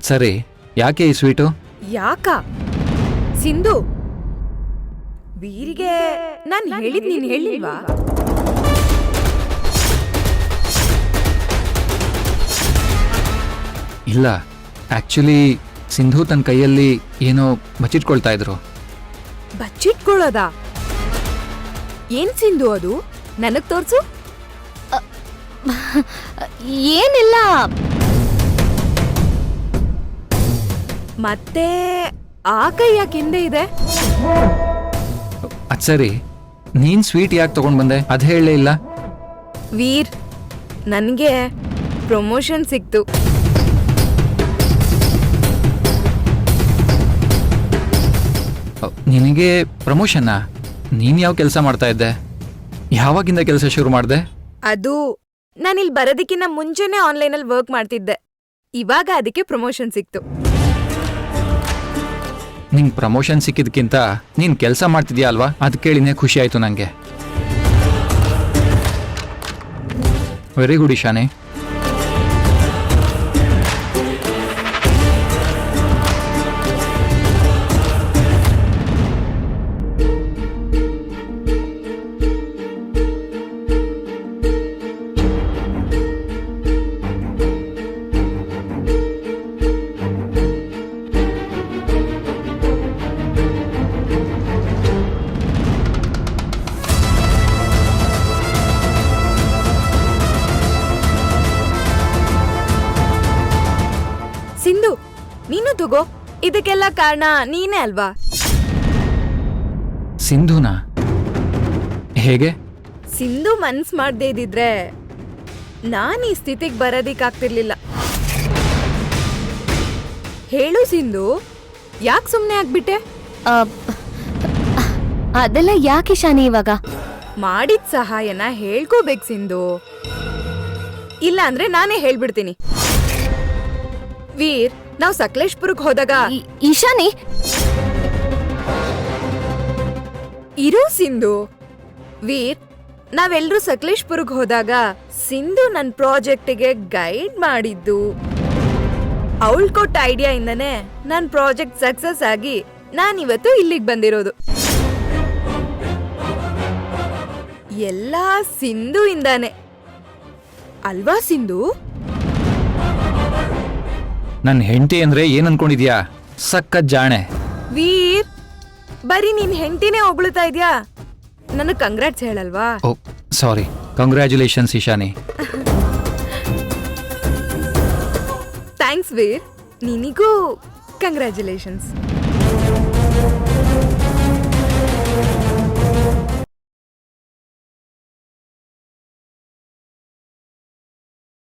ಸರಿ, ಯಾಕೆ ಈ ಸ್ವೀಟು? ಯಾಕ ಸಿಂಧು, ವೀರಿಗೆ ನಾನು ಹೇಳಿದ್ ನೀನ್ ಹೇಳಿಲ್ವಾ? ಇಲ್ಲ, ಆಕ್ಚುಲಿ ಸಿಂಧು ತನ್ನ ಕೈಯಲ್ಲಿ ಏನೋ ಬಚ್ಚಿಟ್ಕೊಳ್ತಾ ಇದ್ರು. ಬಚ್ಚಿಟ್ಕೊಳ್ಳೋದಾ? ಏನ್ ಸಿಂಧು ಅದು? ನನಗ್ ತೋರ್ಸು. ಏನಿಲ್ಲ. ಮತ್ತೆ ಆ ಕೈ ಯಾಕೆ ಹಿಂದೆ ಇದೆ? ಸರಿ, ನೀನ್ ಸ್ವೀಟ್ ಯಾಕೆ ತಗೊಂಡ್ ಬಂದೆ ಅದ್ ಹೇಳಲೇ ಇಲ್ಲ. ವೀರ್, ನನ್ಗೆ ಪ್ರಮೋಷನ್ ಸಿಕ್ತು. ನಿನಗೆ ಪ್ರಮೋಷನ್ನಾ? ನೀನ್ ಯಾವ ಕೆಲಸ ಮಾಡ್ತಾ ಇದ್ದೆ? ಯಾವಾಗಿಂದ ಕೆಲಸ ಶುರು ಮಾಡ್ದೆ? ಅದು ನಾನಿಲ್ಲಿ ಬರೋದಕ್ಕಿಂತ ಮುಂಚೆನೆ ಆನ್ಲೈನಲ್ಲಿ ವರ್ಕ್ ಮಾಡ್ತಿದ್ದೆ. ಇವಾಗ ಅದಕ್ಕೆ ಪ್ರಮೋಷನ್ ಸಿಕ್ತು. ನಿಂಗೆ ಪ್ರಮೋಷನ್ ಸಿಕ್ಕಿದ್ಕಿಂತ ನೀನ್ ಕೆಲಸ ಮಾಡ್ತಿದ್ಯಾ ಅಲ್ವಾ, ಅದ್ ಕೇಳಿನೇ ಖುಷಿ ಆಯ್ತು ನಂಗೆ. Very good Ishani. ಸಿಂಧು, ನೀನು ತಗೋ. ಇದಕ್ಕೆಲ್ಲ ಕಾರಣ ನೀನೇ ಅಲ್ವಾ? ಸಿಂಧುನಾ? ಹೇಗೆ? ಸಿಂಧು ಮನ್ಸ್ ಮಾಡ್ದೇ ಇದ್ದಿದ್ರೆ ನಾನ್ ಈ ಸ್ಥಿತಿಗೆ ಬರೋದಿಕ್ಕಾಗ್ತಿರ್ಲಿಲ್ಲ. ಹೇಳು ಸಿಂಧು, ಯಾಕೆ ಸುಮ್ಮನೆ ಆಗ್ಬಿಟ್ಟೆ? ಅದೆಲ್ಲ ಯಾಕೆ ಶಾನಿ ಇವಾಗ? ಮಾಡಿದ ಸಹಾಯನ ಹೇಳ್ಕೋಬೇಕು ಸಿಂಧು, ಇಲ್ಲ ಅಂದ್ರೆ ನಾನೇ ಹೇಳ್ಬಿಡ್ತೀನಿ. ವೀರ್, ನಾವು ಸಕಲೇಶ್ಪುರಕ್ಕೆ ಹೋದಾಗ ಈಶಾನಿ ಇರು ಸಿಂಧು. ವೀರ್, ನಾವೆಲ್ಲರೂ ಸಕಲೇಶ್ಪುರಕ್ಕೆ ಹೋದಾಗ ಸಿಂಧು ನನ್ನ ಪ್ರಾಜೆಕ್ಟಿಗೆ ಗೈಡ್ ಮಾಡಿದ್ದು. ಅವಳು ಕೊಟ್ಟ ಐಡಿಯಾ ಇಂದನೇ ನನ್ನ ಪ್ರಾಜೆಕ್ಟ್ ಸಕ್ಸಸ್ ಆಗಿ ನಾನಿವತ್ತು ಇಲ್ಲಿಗೆ ಬಂದಿರೋದು. ಎಲ್ಲ ಸಿಂಧು ಇಂದಾನೆ ಅಲ್ವಾ ಸಿಂಧು? ನನ್ನ ಹೆಂಡತಿ ಅಂದ್ರೆ ಏನ್ ಅನ್ಕೊಂಡಿದ್ಯಾ? ಸಖತ್ ಜಾಣೆ. ವೀರ್, ಬರೀ ನೀನ್ ಹೆಂಡತಿನೇ ಹೊಗಳ್ತಾ ಇದ್ಯಾ? ನನಗ್ ಕಂಗ್ರಾಟ್ಸ್ ಹೇಳಲ್ವಾ? ಓ ಸಾರಿ, ಕಂಗ್ರ್ಯಾಚುಲೇಷನ್ಸ್ ಇಶಾನಿ. ಥ್ಯಾಂಕ್ಸ್ ವೀರ್, ನಿನಿಗೂ ಕಂಗ್ರ್ಯಾಚುಲೇಷನ್ಸ್.